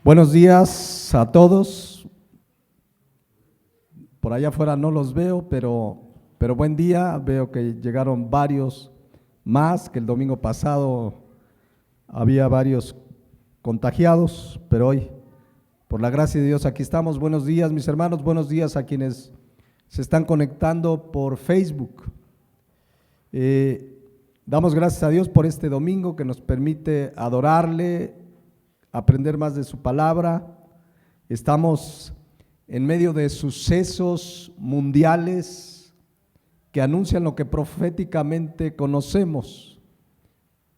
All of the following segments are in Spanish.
Buenos días a todos. Por allá afuera no los veo, pero buen día. Veo que llegaron varios más, que el domingo pasado había varios contagiados, pero hoy, por la gracia de Dios, aquí estamos. Buenos días, mis hermanos, buenos días a quienes se están conectando por Facebook. Damos gracias a Dios por este domingo que nos permite adorarle, aprender más de su palabra. Estamos en medio de sucesos mundiales que anuncian lo que proféticamente conocemos,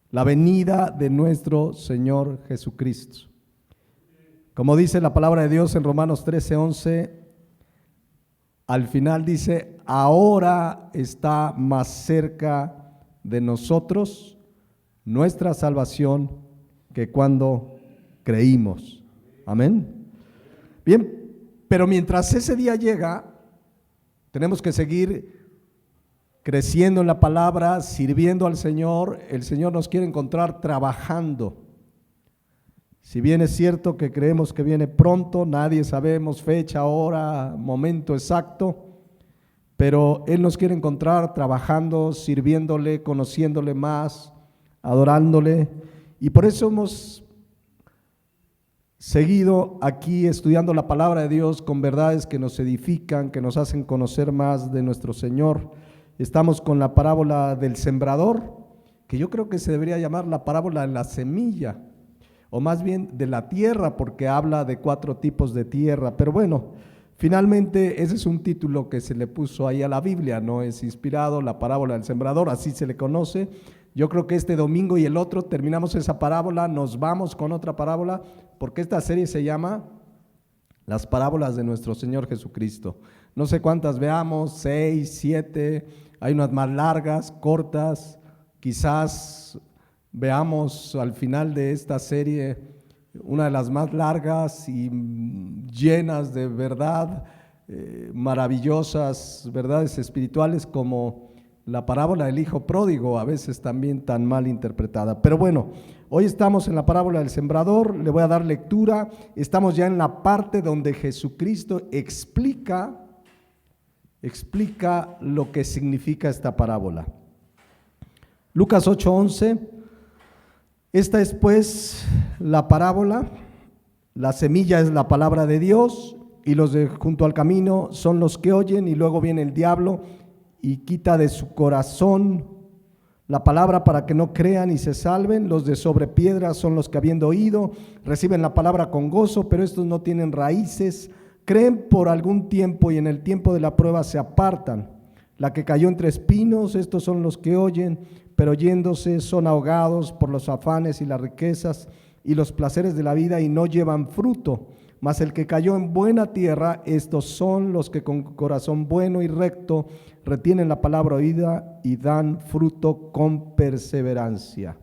la venida de nuestro Señor Jesucristo. Como dice la palabra de Dios en Romanos 13:11, al final dice: ahora está más cerca de nosotros nuestra salvación que cuando creímos. Amén. Bien, pero mientras ese día llega, tenemos que seguir creciendo en la palabra, sirviendo al Señor. El Señor nos quiere encontrar trabajando. Si bien es cierto que creemos que viene pronto, nadie sabemos fecha, hora, momento exacto, pero Él nos quiere encontrar trabajando, sirviéndole, conociéndole más, adorándole, y por eso hemos seguido aquí estudiando la palabra de Dios con verdades que nos edifican, que nos hacen conocer más de nuestro Señor. Estamos con la parábola del sembrador, que yo creo que se debería llamar la parábola de la semilla, o más bien de la tierra, porque habla de 4 tipos de tierra. Pero bueno, finalmente ese es un título que se le puso ahí a la Biblia, no es inspirado, la parábola del sembrador, así se le conoce. Yo creo que este domingo y el otro terminamos esa parábola, nos vamos con otra parábola, porque esta serie se llama Las parábolas de nuestro Señor Jesucristo. No sé cuántas veamos, 6, 7, hay unas más largas, cortas, quizás veamos al final de esta serie una de las más largas y llenas de verdad, maravillosas verdades espirituales, como la parábola del hijo pródigo, a veces también tan mal interpretada. Pero bueno, hoy estamos en la parábola del sembrador, le voy a dar lectura. Estamos ya en la parte donde Jesucristo explica lo que significa esta parábola. Lucas 8:11, esta es pues la parábola. La semilla es la palabra de Dios, y los de junto al camino son los que oyen, y luego viene el diablo y quita de su corazón la palabra para que no crean y se salven. Los de sobre piedras son los que, habiendo oído, reciben la palabra con gozo, pero estos no tienen raíces, creen por algún tiempo y en el tiempo de la prueba se apartan. La que cayó entre espinos, estos son los que oyen, pero yéndose son ahogados por los afanes y las riquezas y los placeres de la vida, y no llevan fruto. Mas el que cayó en buena tierra, estos son los que con corazón bueno y recto retienen la palabra oída y dan fruto con perseverancia.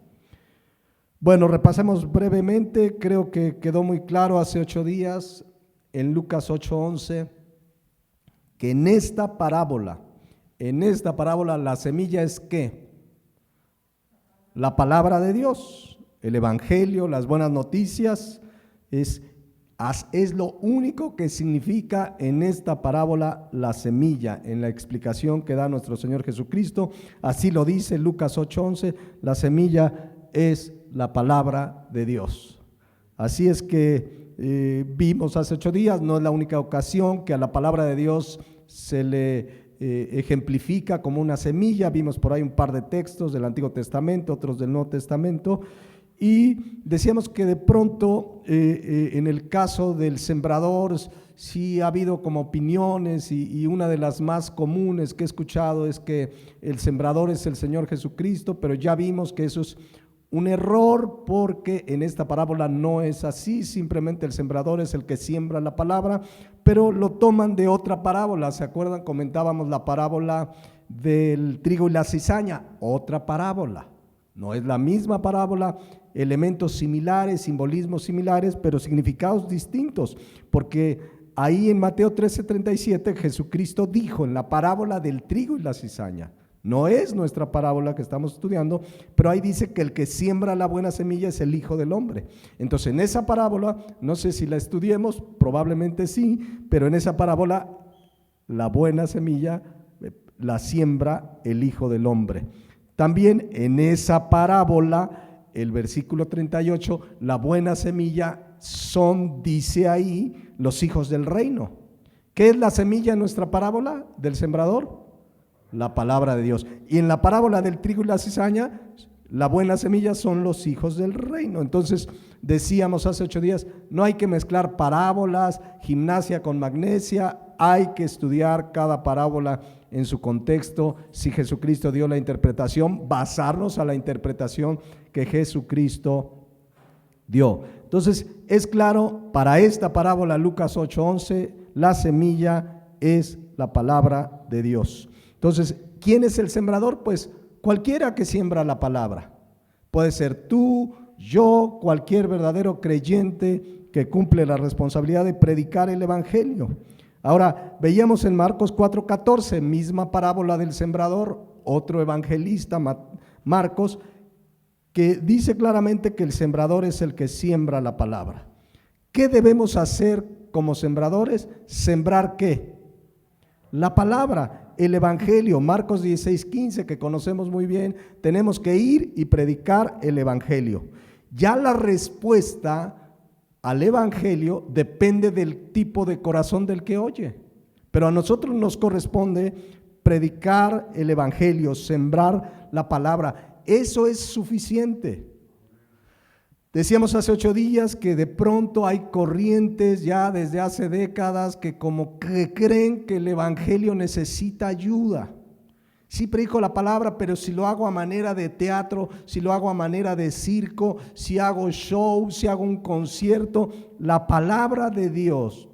Bueno, repasemos brevemente. Creo que quedó muy claro hace 8 días en Lucas 8:11 que en esta parábola la semilla es ¿qué? La palabra de Dios, el evangelio, las buenas noticias, es lo único que significa en esta parábola la semilla, en la explicación que da nuestro Señor Jesucristo. Así lo dice Lucas 8:11, la semilla es la palabra de Dios. Así es que vimos hace 8 días, no es la única ocasión que a la palabra de Dios se le ejemplifica como una semilla. Vimos por ahí un par de textos del Antiguo Testamento, otros del Nuevo Testamento, y decíamos que de pronto en el caso del sembrador sí ha habido como opiniones, y una de las más comunes que he escuchado es que el sembrador es el Señor Jesucristo, pero ya vimos que eso es un error, porque en esta parábola no es así. Simplemente el sembrador es el que siembra la palabra, pero lo toman de otra parábola. ¿Se acuerdan? Comentábamos la parábola del trigo y la cizaña, otra parábola. No es la misma parábola, elementos similares, simbolismos similares, pero significados distintos, porque ahí en Mateo 13:37 Jesucristo dijo en la parábola del trigo y la cizaña, No es nuestra parábola que estamos estudiando, pero ahí dice que el que siembra la buena semilla es el Hijo del Hombre. Entonces, en esa parábola, no sé si la estudiemos, probablemente sí, pero en esa parábola la buena semilla la siembra el Hijo del Hombre. También en esa parábola, el versículo 38, la buena semilla son, dice ahí, los hijos del reino. ¿Qué es la semilla en nuestra parábola del sembrador? La palabra de Dios. Y en la parábola del trigo y la cizaña, la buena semilla son los hijos del reino. Entonces, decíamos hace 8 días, no hay que mezclar parábolas, gimnasia con magnesia, hay que estudiar cada parábola en su contexto. Si Jesucristo dio la interpretación, basarnos a la interpretación que Jesucristo dio. Entonces, es claro, para esta parábola, Lucas 8:11, la semilla es la palabra de Dios. Entonces, ¿quién es el sembrador? Pues cualquiera que siembra la palabra. Puede ser tú, yo, cualquier verdadero creyente que cumple la responsabilidad de predicar el evangelio. Ahora, veíamos en Marcos 4:14, misma parábola del sembrador, otro evangelista, Marcos, que dice claramente que el sembrador es el que siembra la palabra. ¿Qué debemos hacer como sembradores? ¿Sembrar qué? La palabra, el evangelio. Marcos 16:15, que conocemos muy bien, tenemos que ir y predicar el evangelio. Ya la respuesta al evangelio depende del tipo de corazón del que oye, pero a nosotros nos corresponde predicar el evangelio, sembrar la palabra. Eso es suficiente. Decíamos hace 8 días que de pronto hay corrientes ya desde hace décadas que como que creen que el evangelio necesita ayuda. Sí predico la palabra, pero si lo hago a manera de teatro, si lo hago a manera de circo, si hago show, si hago un concierto, la palabra de Dios,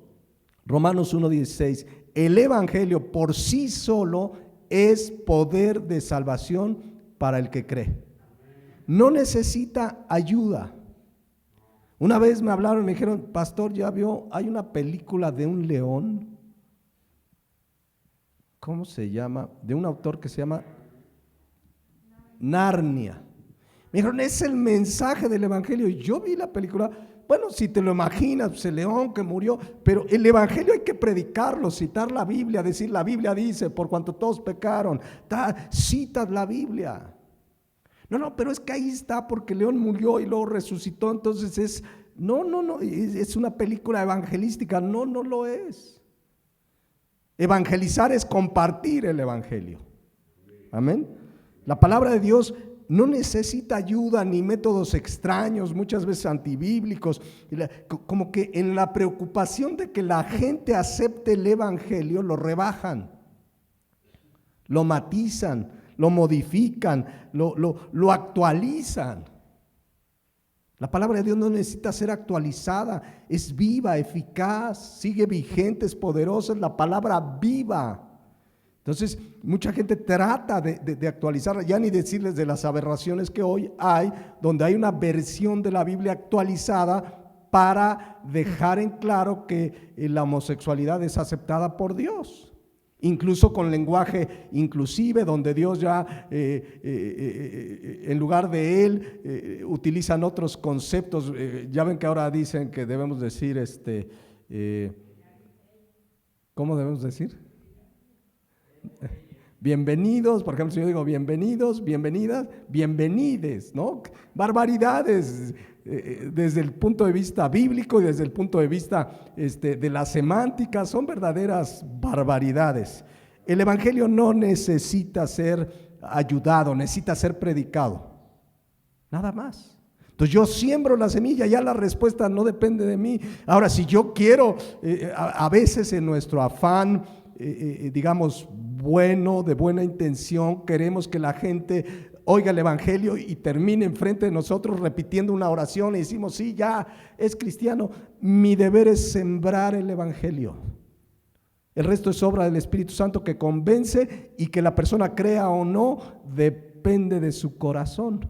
Romanos 1:16, el evangelio por sí solo es poder de salvación para el que cree. No necesita ayuda. Una vez me hablaron y me dijeron, pastor, ¿ya vio? Hay una película de un león. ¿Cómo se llama? De un autor que se llama Narnia. Me dijeron, es el mensaje del evangelio. Y yo vi la película. Bueno, si te lo imaginas, pues el león que murió, pero el evangelio hay que predicarlo, citar la Biblia, decir la Biblia dice, por cuanto todos pecaron, citas la Biblia. No, pero es que ahí está porque el león murió y luego resucitó, entonces es una película evangelística. No lo es. Evangelizar es compartir el evangelio. Amén. La palabra de Dios no necesita ayuda ni métodos extraños, muchas veces antibíblicos, como que en la preocupación de que la gente acepte el evangelio, lo rebajan, lo matizan, lo modifican, lo actualizan. La palabra de Dios no necesita ser actualizada, es viva, eficaz, sigue vigente, es poderosa, es la palabra viva. Entonces, mucha gente trata de actualizarla, ya ni decirles de las aberraciones que hoy hay, donde hay una versión de la Biblia actualizada para dejar en claro que la homosexualidad es aceptada por Dios. Incluso con lenguaje inclusive, donde Dios ya, en lugar de Él, utilizan otros conceptos. Ya ven que ahora dicen que debemos decir, ¿cómo debemos decir? Bienvenidos, por ejemplo, si yo digo bienvenidos, bienvenidas, bienvenides, ¿no? Barbaridades, desde el punto de vista bíblico y desde el punto de vista de la semántica, son verdaderas barbaridades. El evangelio no necesita ser ayudado, necesita ser predicado, nada más. Entonces yo siembro la semilla, ya la respuesta no depende de mí. Ahora, si yo quiero, a veces en nuestro afán, digamos, de buena intención, queremos que la gente oiga el evangelio y termine enfrente de nosotros repitiendo una oración y decimos, sí, ya es cristiano. Mi deber es sembrar el evangelio. El resto es obra del Espíritu Santo que convence, y que la persona crea o no depende de su corazón.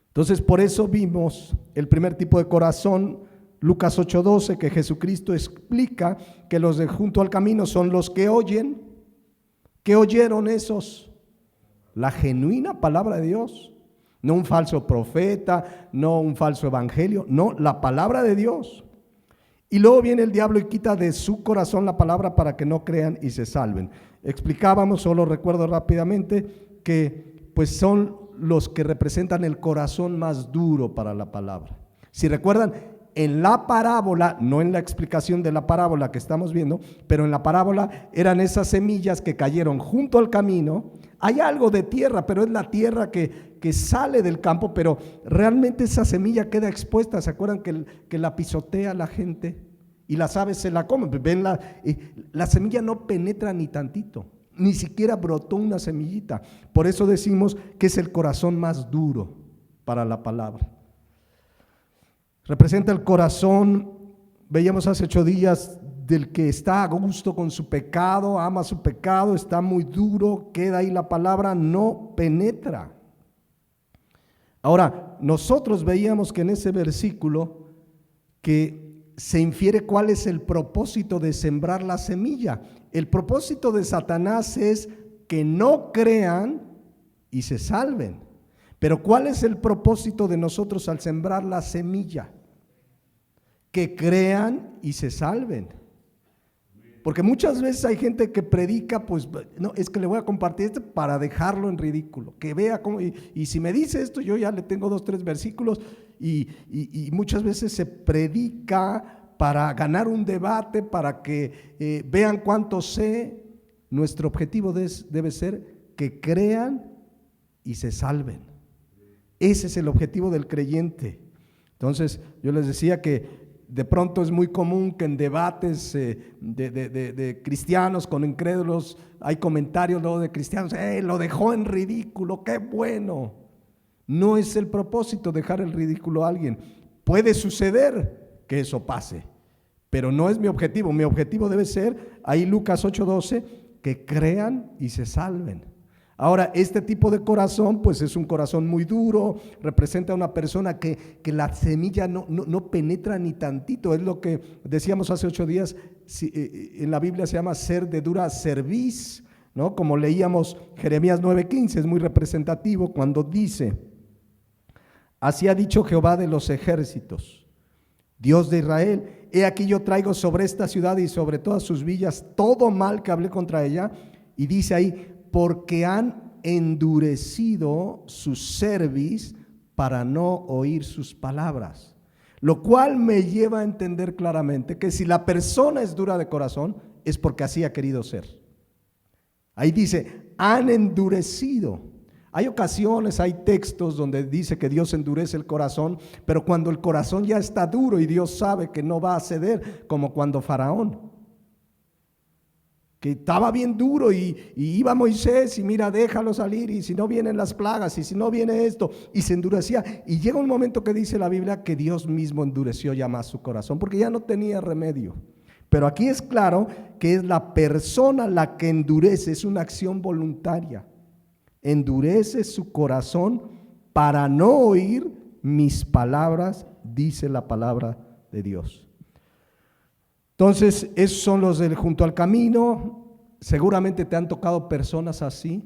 Entonces, por eso vimos el primer tipo de corazón, Lucas 8:12, que Jesucristo explica que los de junto al camino son los que oyen. ¿Qué oyeron esos? La genuina palabra de Dios. No un falso profeta, no un falso evangelio, no, la palabra de Dios. Y luego viene el diablo y quita de su corazón la palabra para que no crean y se salven. Explicábamos, solo recuerdo rápidamente, que pues son los que representan el corazón más duro para la palabra. Si recuerdan, en la parábola, no en la explicación de la parábola que estamos viendo, pero en la parábola eran esas semillas que cayeron junto al camino. Hay algo de tierra, pero es la tierra que sale del campo, pero realmente esa semilla queda expuesta. ¿Se acuerdan que la pisotea la gente y las aves se la comen? Ven, la semilla no penetra ni tantito, ni siquiera brotó una semillita. Por eso decimos que es el corazón más duro para la palabra. Representa el corazón, veíamos hace 8 días, del que está a gusto con su pecado, ama su pecado, está muy duro, queda ahí la palabra, no penetra. Ahora, nosotros veíamos que en ese versículo que se infiere cuál es el propósito de sembrar la semilla. El propósito de Satanás es que no crean y se salven. Pero ¿cuál es el propósito de nosotros al sembrar la semilla? Que crean y se salven. Porque muchas veces hay gente que predica, pues no, es que le voy a compartir esto para dejarlo en ridículo, que vea cómo, y si me dice esto, yo ya le tengo 2, 3 versículos, y muchas veces se predica para ganar un debate, para que vean cuánto sé. Nuestro objetivo debe ser que crean y se salven. Ese es el objetivo del creyente. Entonces, yo les decía que de pronto es muy común que en debates de cristianos con incrédulos hay comentarios luego de cristianos, lo dejó en ridículo, qué bueno. No es el propósito dejar el ridículo a alguien. Puede suceder que eso pase, pero no es mi objetivo. Mi objetivo debe ser, ahí Lucas 8:12, que crean y se salven. Ahora, este tipo de corazón, pues es un corazón muy duro, representa a una persona que la semilla no penetra ni tantito. Es lo que decíamos hace 8 días, en la Biblia se llama ser de dura cerviz, ¿no? Como leíamos Jeremías 9:15, es muy representativo cuando dice: así ha dicho Jehová de los ejércitos, Dios de Israel, he aquí yo traigo sobre esta ciudad y sobre todas sus villas todo mal que hablé contra ella. Y dice ahí, porque han endurecido su cerviz para no oír sus palabras. Lo cual me lleva a entender claramente que si la persona es dura de corazón, es porque así ha querido ser. Ahí dice, han endurecido. Hay ocasiones, hay textos donde dice que Dios endurece el corazón, pero cuando el corazón ya está duro y Dios sabe que no va a ceder, como cuando Faraón, que estaba bien duro y iba Moisés y mira, déjalo salir, y si no vienen las plagas, y si no viene esto, y se endurecía. Y llega un momento que dice la Biblia que Dios mismo endureció ya más su corazón, porque ya no tenía remedio. Pero aquí es claro que es la persona la que endurece, es una acción voluntaria. Endurece su corazón para no oír mis palabras, dice la palabra de Dios. Entonces, esos son los del junto al camino. Seguramente te han tocado personas así.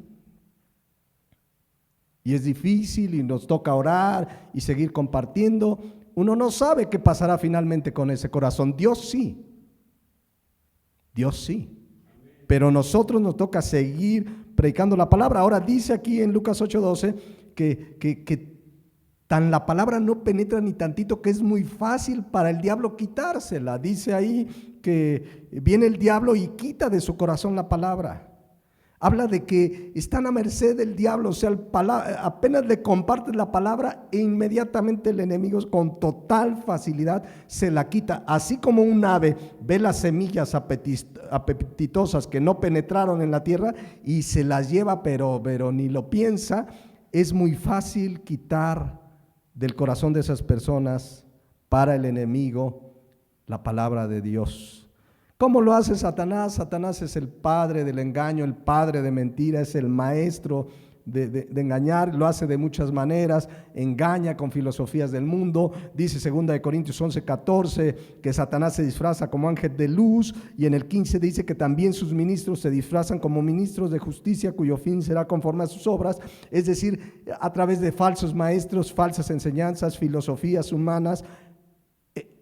Y es difícil y nos toca orar y seguir compartiendo. Uno no sabe qué pasará finalmente con ese corazón. Dios sí. Dios sí. Pero nosotros nos toca seguir predicando la palabra. Ahora dice aquí en Lucas 8:12 que tan la palabra no penetra ni tantito que es muy fácil para el diablo quitársela. Dice ahí que viene el diablo y quita de su corazón la palabra. Habla de que están a merced del diablo, o sea, apenas le compartes la palabra e inmediatamente el enemigo con total facilidad se la quita. Así como un ave ve las semillas apetitosas que no penetraron en la tierra y se las lleva, pero ni lo piensa, es muy fácil quitar del corazón de esas personas para el enemigo la palabra de Dios. ¿Cómo lo hace Satanás? Satanás es el padre del engaño, el padre de mentira, es el maestro de engañar, lo hace de muchas maneras, engaña con filosofías del mundo. Dice 2 Corintios 11:14 que Satanás se disfraza como ángel de luz, y en el 15 dice que también sus ministros se disfrazan como ministros de justicia, cuyo fin será conforme a sus obras, es decir, a través de falsos maestros, falsas enseñanzas, filosofías humanas,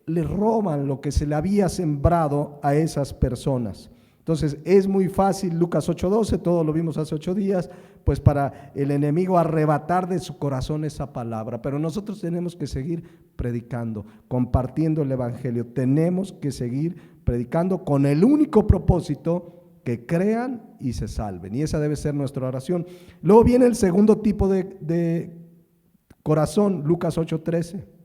le roban lo que se le había sembrado a esas personas. Entonces es muy fácil, Lucas 8:12, todo lo vimos hace 8 días, pues para el enemigo arrebatar de su corazón esa palabra. Pero nosotros tenemos que seguir predicando, compartiendo el evangelio. Tenemos que seguir predicando con el único propósito que crean y se salven. Y esa debe ser nuestra oración. Luego viene el segundo tipo de corazón, Lucas 8:13.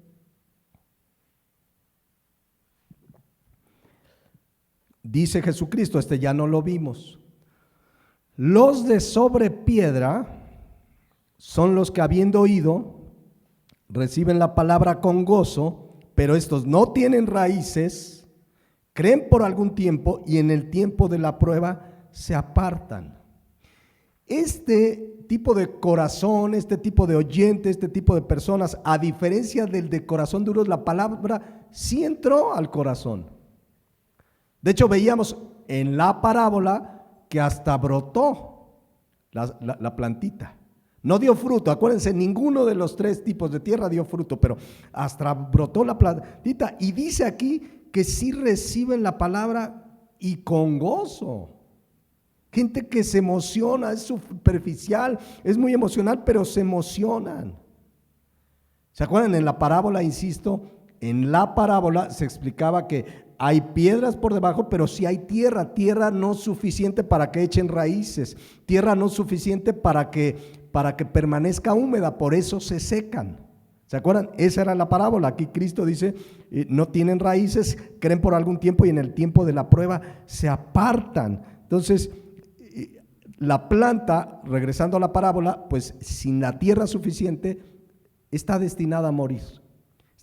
Dice Jesucristo, ya no lo vimos. Los de sobre piedra son los que, habiendo oído, reciben la palabra con gozo, pero estos no tienen raíces, creen por algún tiempo y en el tiempo de la prueba se apartan. Este tipo de corazón, este tipo de oyente, este tipo de personas, a diferencia del de corazón duro, la palabra sí entró al corazón. De hecho, veíamos en la parábola que hasta brotó la plantita. No dio fruto, acuérdense, ninguno de los 3 tipos de tierra dio fruto, pero hasta brotó la plantita. Y dice aquí que sí reciben la palabra y con gozo. Gente que se emociona, es superficial, es muy emocional, pero se emocionan. ¿Se acuerdan? En la parábola, insisto, en la parábola se explicaba que hay piedras por debajo, pero sí hay tierra no suficiente para que echen raíces, tierra no suficiente para que permanezca húmeda, por eso se secan. ¿Se acuerdan? Esa era la parábola. Aquí Cristo dice, no tienen raíces, creen por algún tiempo y en el tiempo de la prueba se apartan. Entonces, la planta, regresando a la parábola, pues sin la tierra suficiente, está destinada a morir.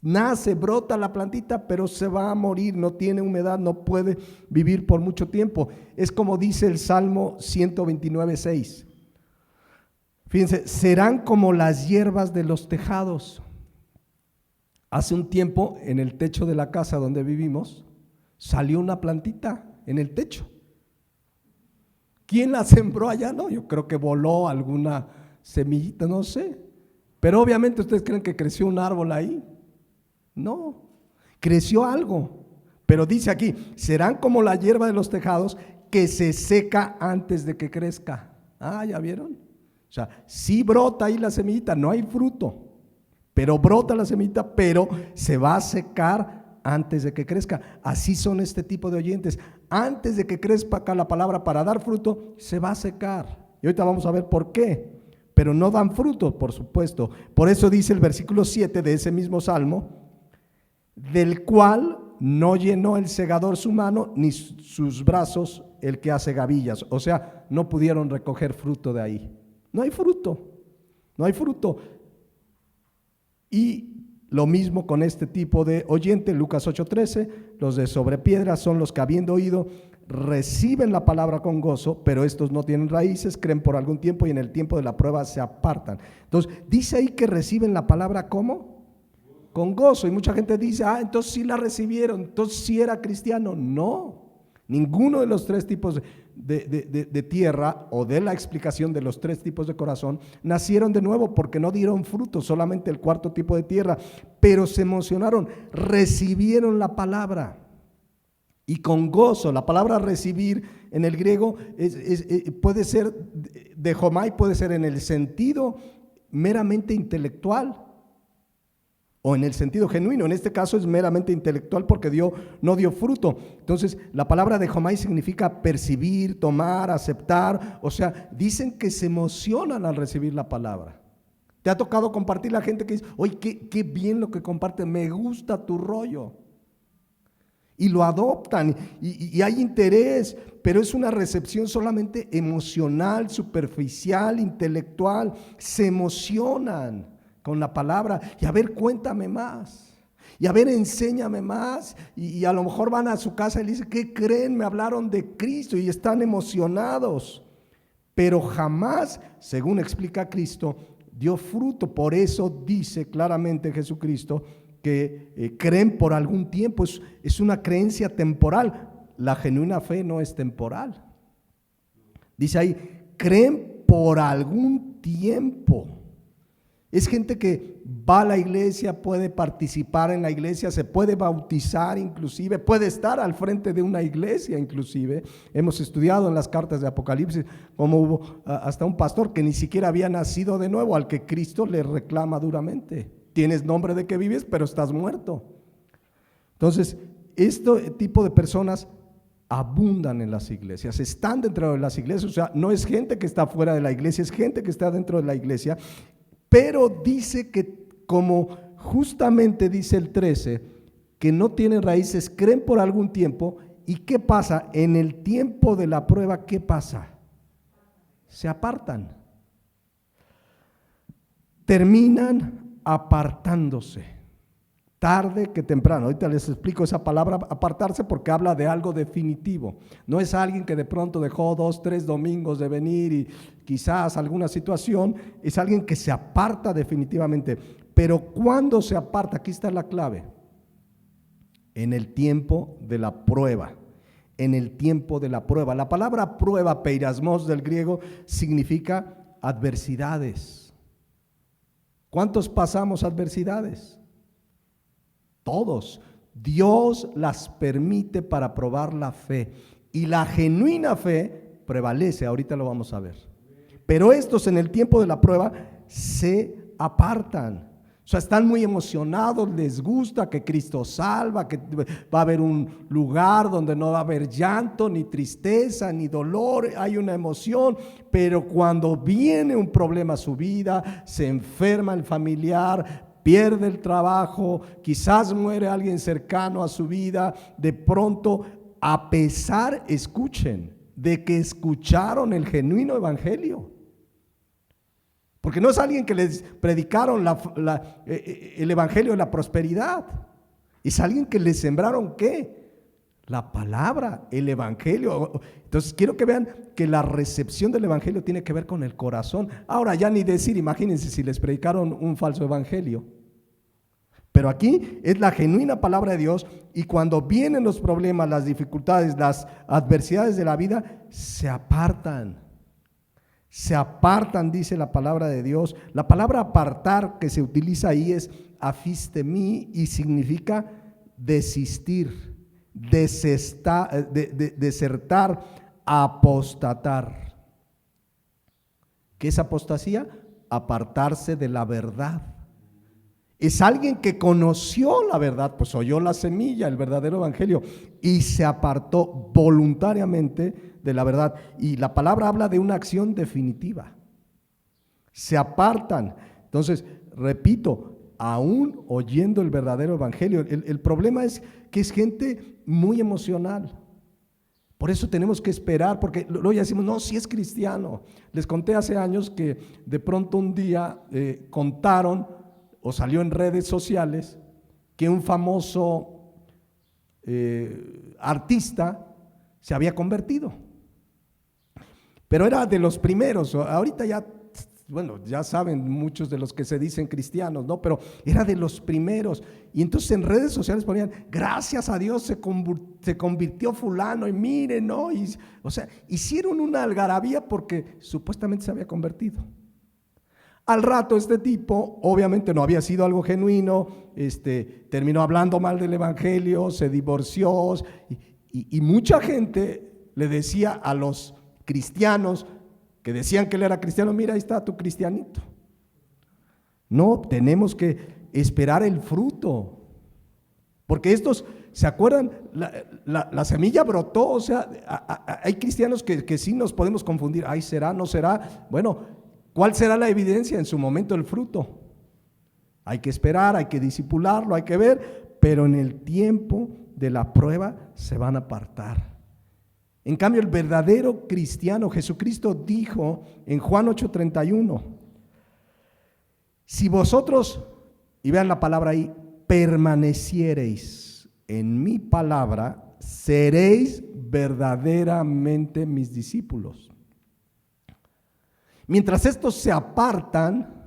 Nace, brota la plantita, pero se va a morir, no tiene humedad, no puede vivir por mucho tiempo. Es como dice el Salmo 129:6. Fíjense, serán como las hierbas de los tejados. Hace un tiempo, en el techo de la casa donde vivimos, salió una plantita en el techo. ¿Quién la sembró allá? No, yo creo que voló alguna semillita, no sé. Pero obviamente ustedes creen que creció un árbol ahí. No, creció algo, pero dice aquí, serán como la hierba de los tejados que se seca antes de que crezca. ¿Ya vieron? O sea, sí brota ahí la semillita, no hay fruto, pero brota la semillita, pero se va a secar antes de que crezca. Así son este tipo de oyentes. Antes de que crezca acá la palabra para dar fruto, se va a secar. Y ahorita vamos a ver por qué, pero no dan fruto, por supuesto. Por eso dice el versículo 7 de ese mismo Salmo, del cual no llenó el segador su mano, ni sus brazos el que hace gavillas. O sea, no pudieron recoger fruto de ahí. No hay fruto, no hay fruto. Y lo mismo con este tipo de oyente, Lucas 8:13, los de sobre piedra son los que, habiendo oído, reciben la palabra con gozo, pero estos no tienen raíces, creen por algún tiempo y en el tiempo de la prueba se apartan. Entonces, dice ahí que reciben la palabra ¿cómo? Con gozo. Y mucha gente dice, entonces sí la recibieron, entonces sí era cristiano. No, ninguno de los 3 tipos de tierra, o de la explicación de los 3 tipos de corazón, nacieron de nuevo porque no dieron fruto, solamente el 4º tipo de tierra, pero se emocionaron, recibieron la palabra y con gozo. La palabra recibir en el griego puede ser de homai, puede ser en el sentido meramente intelectual o en el sentido genuino. En este caso es meramente intelectual porque no dio fruto. Entonces la palabra de homai significa percibir, tomar, aceptar. O sea, dicen que se emocionan al recibir la palabra. ¿Te ha tocado compartir la gente que dice, oye, qué bien lo que comparte, me gusta tu rollo? Y lo adoptan y hay interés, pero es una recepción solamente emocional, superficial, intelectual. Se emocionan con la palabra y a ver, cuéntame más, y a ver, enséñame más, y a lo mejor van a su casa y le dicen, ¿qué creen? Me hablaron de Cristo y están emocionados, pero jamás, según explica Cristo, dio fruto. Por eso dice claramente Jesucristo que creen por algún tiempo. Es una creencia temporal. La genuina fe no es temporal. Dice ahí, creen por algún tiempo. Es gente que va a la iglesia, puede participar en la iglesia, se puede bautizar inclusive, puede estar al frente de una iglesia inclusive. Hemos estudiado en las cartas de Apocalipsis cómo hubo hasta un pastor que ni siquiera había nacido de nuevo, al que Cristo le reclama duramente. Tienes nombre de que vives, pero estás muerto. Entonces, este tipo de personas abundan en las iglesias, están dentro de las iglesias. O sea, no es gente que está fuera de la iglesia, es gente que está dentro de la iglesia. Pero dice que, como justamente dice el 13, que no tienen raíces, creen por algún tiempo. ¿Y qué pasa? En el tiempo de la prueba, ¿qué pasa? Se apartan. Terminan apartándose. Tarde que temprano. Ahorita les explico esa palabra apartarse, porque habla de algo definitivo. No es alguien que de pronto dejó 2, 3 domingos de venir y quizás alguna situación. Es alguien que se aparta definitivamente. Pero ¿cuándo se aparta? Aquí está la clave. En el tiempo de la prueba. En el tiempo de la prueba. La palabra prueba, peirasmos del griego, significa adversidades. ¿Cuántos pasamos adversidades? Todos. Dios las permite para probar la fe, y la genuina fe prevalece. Ahorita lo vamos a ver. Pero estos, en el tiempo de la prueba, se apartan. O sea, están muy emocionados, les gusta que Cristo salva, que va a haber un lugar donde no va a haber llanto, ni tristeza, ni dolor. Hay una emoción, pero cuando viene un problema a su vida, se enferma el familiar, pierde el trabajo, quizás muere alguien cercano a su vida, de pronto, a pesar, escuchen, de que escucharon el genuino evangelio. Porque no es alguien que les predicaron el evangelio de la prosperidad. Es alguien que les sembraron ¿qué? La palabra, el evangelio. Entonces quiero que vean que la recepción del evangelio tiene que ver con el corazón. Ahora ya ni decir, imagínense si les predicaron un falso evangelio. Pero aquí es la genuina palabra de Dios, y cuando vienen los problemas, las dificultades, las adversidades de la vida, se apartan. Se apartan, dice la palabra de Dios. La palabra apartar que se utiliza ahí es afistemi, y significa desistir, desertar, apostatar. ¿Qué es apostasía? Apartarse de la verdad. Es alguien que conoció la verdad, pues oyó la semilla, el verdadero evangelio, y se apartó voluntariamente de la verdad. Y la palabra habla de una acción definitiva. Se apartan. Entonces, repito, aún oyendo el verdadero evangelio, el problema es que es gente muy emocional. Por eso tenemos que esperar, porque luego ya decimos, no, si es cristiano. Les conté hace años que de pronto un día contaron, o salió en redes sociales, que un famoso artista se había convertido. Pero era de los primeros. Ahorita ya, bueno, ya saben muchos de los que se dicen cristianos, ¿no? Pero era de los primeros. Y entonces en redes sociales ponían, gracias a Dios se convirtió fulano, y miren, ¿no? Y, o sea, hicieron una algarabía porque supuestamente se había convertido. Al rato este tipo, obviamente no había sido algo genuino, terminó hablando mal del evangelio, se divorció, y mucha gente le decía a los cristianos que decían que él era cristiano, mira, ahí está tu cristianito. No, tenemos que esperar el fruto, porque estos, ¿se acuerdan? La semilla brotó. O sea, hay cristianos que sí nos podemos confundir, ay, ¿será, no será? Bueno, ¿cuál será la evidencia? En su momento el fruto. Hay que esperar, hay que discipularlo, hay que ver, pero en el tiempo de la prueba se van a apartar. En cambio, el verdadero cristiano, Jesucristo dijo en Juan 8:31, si vosotros, y vean la palabra ahí, permaneciereis en mi palabra, seréis verdaderamente mis discípulos. Mientras estos se apartan,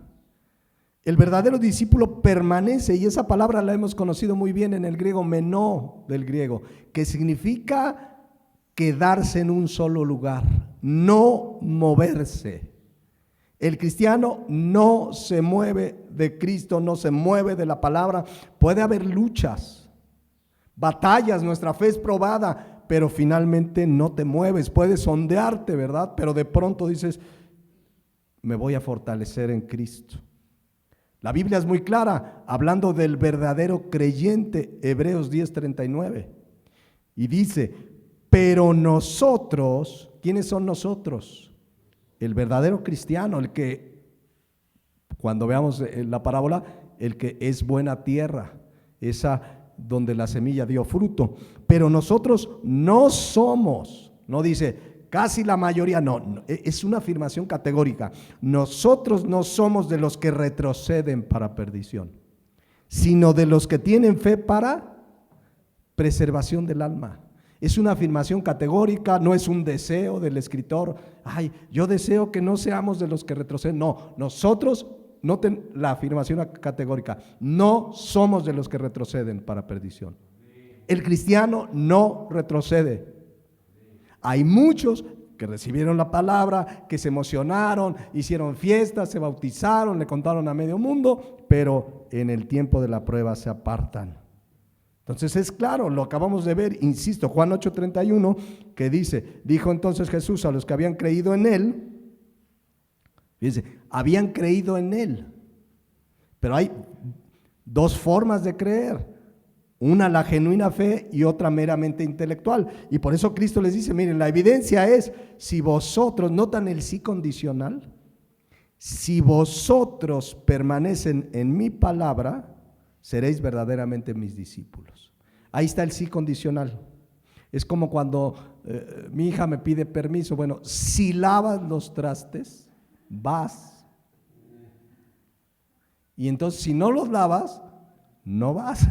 el verdadero discípulo permanece, y esa palabra la hemos conocido muy bien en el griego, menó del griego, que significa quedarse en un solo lugar, no moverse. El cristiano no se mueve de Cristo, no se mueve de la palabra. Puede haber luchas, batallas, nuestra fe es probada, pero finalmente no te mueves. Puedes sondearte, ¿verdad? Pero de pronto dices, me voy a fortalecer en Cristo. La Biblia es muy clara, hablando del verdadero creyente, Hebreos 10:39, y dice, pero nosotros, ¿quiénes son nosotros? El verdadero cristiano, el que, cuando veamos la parábola, el que es buena tierra, esa donde la semilla dio fruto. Pero nosotros no somos, no dice casi la mayoría, no, es una afirmación categórica. Nosotros no somos de los que retroceden para perdición, sino de los que tienen fe para preservación del alma. Es una afirmación categórica, no es un deseo del escritor. Ay, yo deseo que no seamos de los que retroceden. No, nosotros, noten la afirmación categórica, no somos de los que retroceden para perdición. El cristiano no retrocede. Hay muchos que recibieron la palabra, que se emocionaron, hicieron fiestas, se bautizaron, le contaron a medio mundo, pero en el tiempo de la prueba se apartan. Entonces es claro, lo acabamos de ver, insisto, Juan 8:31, que dice, dijo entonces Jesús a los que habían creído en él, fíjense, habían creído en él, pero hay dos formas de creer, una la genuina fe y otra meramente intelectual, y por eso Cristo les dice, miren, la evidencia es, si vosotros, notan el sí condicional, si vosotros permanecen en mi palabra, seréis verdaderamente mis discípulos. Ahí está el sí condicional. Es como cuando mi hija me pide permiso. Bueno, si lavas los trastes, vas. Y entonces si no los lavas, no vas.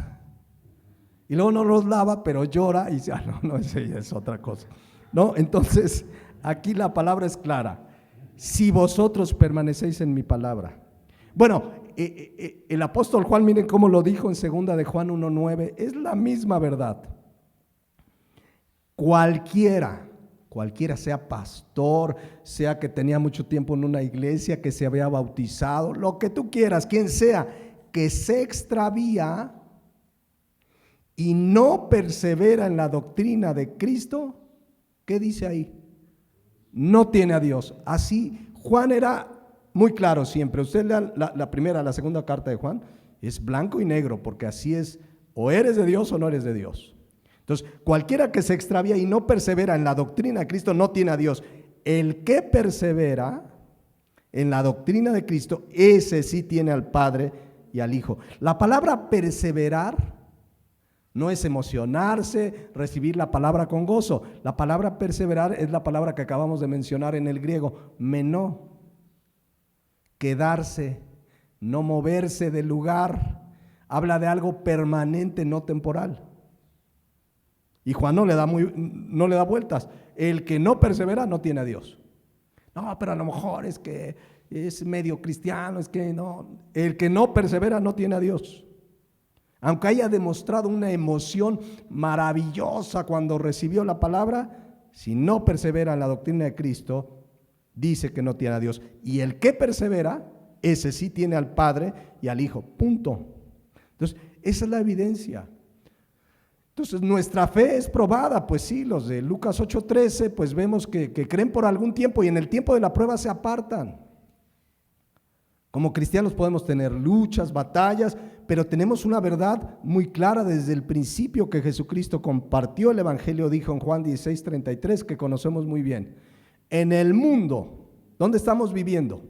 Y luego no los lava, pero llora y dice, no, esa es otra cosa. No, entonces aquí la palabra es clara. Si vosotros permanecéis en mi palabra. Bueno, el apóstol Juan, miren cómo lo dijo en 2 de Juan 1:9, es la misma verdad. Cualquiera sea pastor, sea que tenía mucho tiempo en una iglesia, que se había bautizado, lo que tú quieras, quien sea, que se extravía y no persevera en la doctrina de Cristo, ¿qué dice ahí? No tiene a Dios. Así, Juan era muy claro siempre. Usted lea la primera, la segunda carta de Juan, es blanco y negro, porque así es, o eres de Dios o no eres de Dios. Entonces, cualquiera que se extravía y no persevera en la doctrina de Cristo no tiene a Dios. El que persevera en la doctrina de Cristo, ese sí tiene al Padre y al Hijo. La palabra perseverar no es emocionarse, recibir la palabra con gozo. La palabra perseverar es la palabra que acabamos de mencionar en el griego, menó. Quedarse, no moverse del lugar, habla de algo permanente, no temporal. Y Juan no le da vueltas. El que no persevera no tiene a Dios. No, pero a lo mejor es que es medio cristiano, es que no. El que no persevera no tiene a Dios. Aunque haya demostrado una emoción maravillosa cuando recibió la palabra, si no persevera en la doctrina de Cristo, dice que no tiene a Dios. Y el que persevera, ese sí tiene al Padre y al Hijo. Punto. Entonces, esa es la evidencia. Entonces, nuestra fe es probada. Pues sí, los de Lucas 8:13, pues vemos que creen por algún tiempo y en el tiempo de la prueba se apartan. Como cristianos podemos tener luchas, batallas, pero tenemos una verdad muy clara desde el principio que Jesucristo compartió el Evangelio, dijo en Juan 16:33, que conocemos muy bien. En el mundo, ¿dónde estamos viviendo?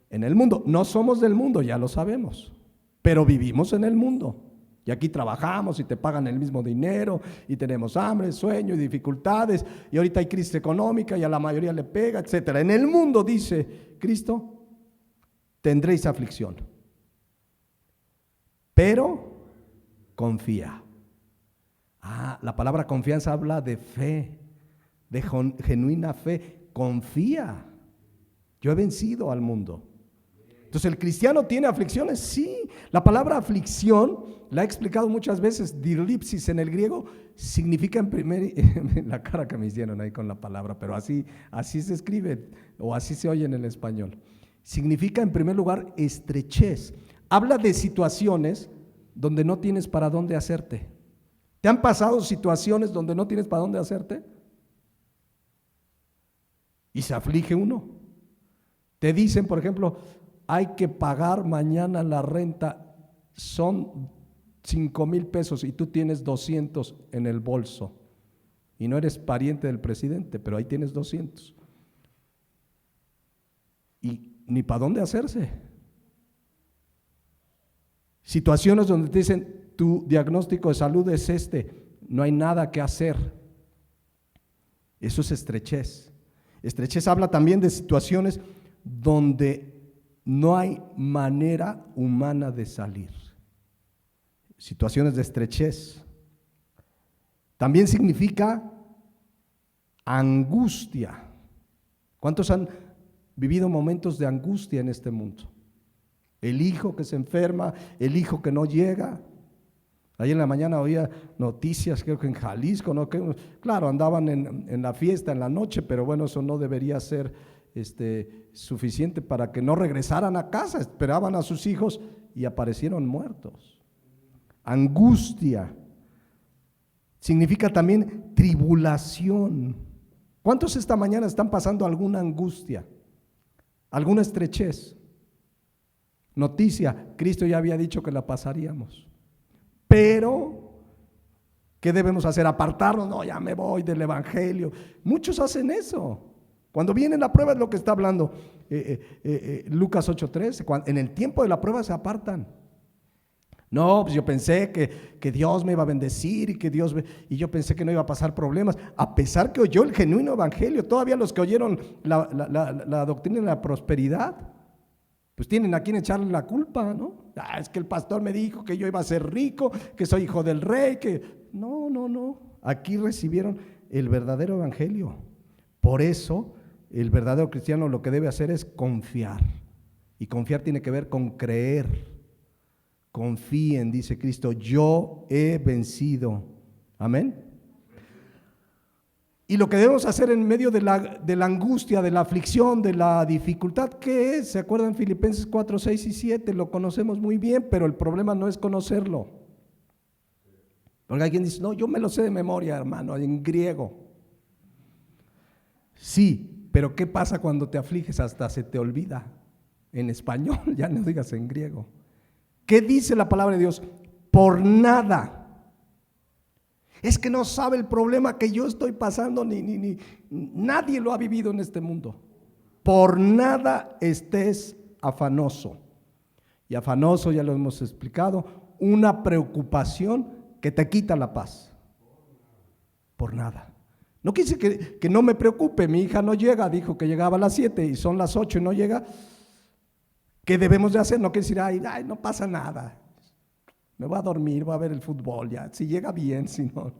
En el mundo. No somos del mundo, ya lo sabemos, pero vivimos en el mundo. Y aquí trabajamos y te pagan el mismo dinero y tenemos hambre, sueño y dificultades. Y ahorita hay crisis económica y a la mayoría le pega, etcétera. En el mundo, dice Cristo, tendréis aflicción, pero confía. La palabra confianza habla de fe, de genuina fe. Confía. Yo he vencido al mundo. Entonces, ¿el cristiano tiene aflicciones? Sí. La palabra aflicción, la he explicado muchas veces, dirlipsis en el griego, significa la cara que me hicieron ahí con la palabra, pero así se escribe o así se oye en el español. Significa en primer lugar estrechez. Habla de situaciones donde no tienes para dónde hacerte. ¿Te han pasado situaciones donde no tienes para dónde hacerte? Y se aflige uno. Te dicen, por ejemplo, hay que pagar mañana la renta, son 5,000 pesos y tú tienes 200 en el bolso. Y no eres pariente del presidente, pero ahí tienes 200. Y ni para dónde hacerse. Situaciones donde te dicen, tu diagnóstico de salud es no hay nada que hacer. Eso es estrechez. Estrechez habla también de situaciones donde no hay manera humana de salir. Situaciones de estrechez. También significa angustia. ¿Cuántos han vivido momentos de angustia en este mundo? El hijo que se enferma, el hijo que no llega. Ayer en la mañana oía noticias, creo que en Jalisco, ¿no? Claro, andaban en la fiesta, en la noche, pero bueno, eso no debería ser suficiente para que no regresaran a casa. Esperaban a sus hijos y aparecieron muertos. Angustia significa también tribulación. ¿Cuántos esta mañana están pasando alguna angustia, alguna estrechez? Noticia, Cristo ya había dicho que la pasaríamos. Pero, ¿qué debemos hacer? ¿Apartarnos? No, ya me voy del evangelio. Muchos hacen eso. Cuando viene la prueba es lo que está hablando Lucas 8:13. En el tiempo de la prueba se apartan. No, pues yo pensé que Dios me iba a bendecir y yo pensé que no iba a pasar problemas, a pesar que oyó el genuino evangelio. Todavía los que oyeron la doctrina de la prosperidad, pues tienen a quien echarle la culpa, ¿no? Es que el pastor me dijo que yo iba a ser rico, que soy hijo del rey, que no. Aquí recibieron el verdadero evangelio. Por eso, el verdadero cristiano lo que debe hacer es confiar. Y confiar tiene que ver con creer. Confíen, dice Cristo, yo he vencido. Amén. Y lo que debemos hacer en medio de la angustia, de la aflicción, de la dificultad, ¿qué es? ¿Se acuerdan Filipenses 4, 6 y 7? Lo conocemos muy bien, pero el problema no es conocerlo. Porque alguien dice, no, yo me lo sé de memoria, hermano, en griego. Sí, pero ¿qué pasa cuando te afliges? Hasta se te olvida. En español, ya no digas en griego. ¿Qué dice la palabra de Dios? Por nada. Es que no sabe el problema que yo estoy pasando, ni nadie lo ha vivido en este mundo. Por nada estés afanoso. Y afanoso, ya lo hemos explicado, una preocupación que te quita la paz. Por nada. No quise que no me preocupe, mi hija no llega, dijo que llegaba a las 7 y son las 8 y no llega. ¿Qué debemos de hacer? No quiere decir, ay, no pasa nada. Me voy a dormir, voy a ver el fútbol, ya, si llega bien, si no.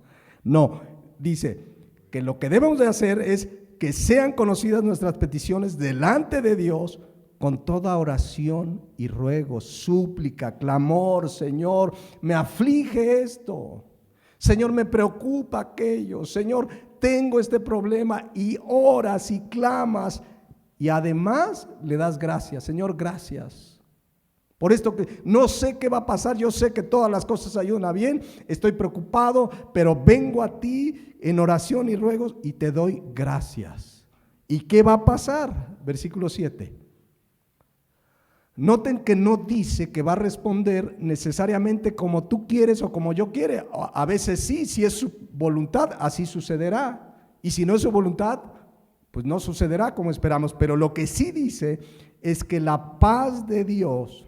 No, dice que lo que debemos de hacer es que sean conocidas nuestras peticiones delante de Dios con toda oración y ruego, súplica, clamor. Señor, me aflige esto. Señor, me preocupa aquello. Señor, tengo este problema, y oras y clamas y además le das gracias. Señor, gracias. Por esto que no sé qué va a pasar, yo sé que todas las cosas ayudan a bien, estoy preocupado, pero vengo a ti en oración y ruegos y te doy gracias. ¿Y qué va a pasar? Versículo 7. Noten que no dice que va a responder necesariamente como tú quieres o como yo quiero. A veces sí, si es su voluntad, así sucederá. Y si no es su voluntad, pues no sucederá como esperamos. Pero lo que sí dice es que la paz de Dios,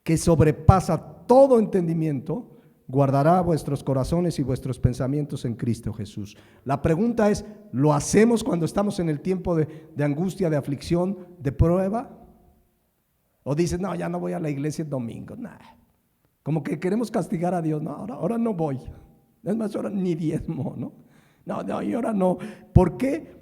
que sobrepasa todo entendimiento, guardará vuestros corazones y vuestros pensamientos en Cristo Jesús. La pregunta es, ¿lo hacemos cuando estamos en el tiempo de angustia, de aflicción, de prueba? ¿O dices, no, ya no voy a la iglesia el domingo? Nah. Como que queremos castigar a Dios. No, ahora no voy. Es más, ahora ni diezmo, ¿no? No, y ahora no. ¿Por qué?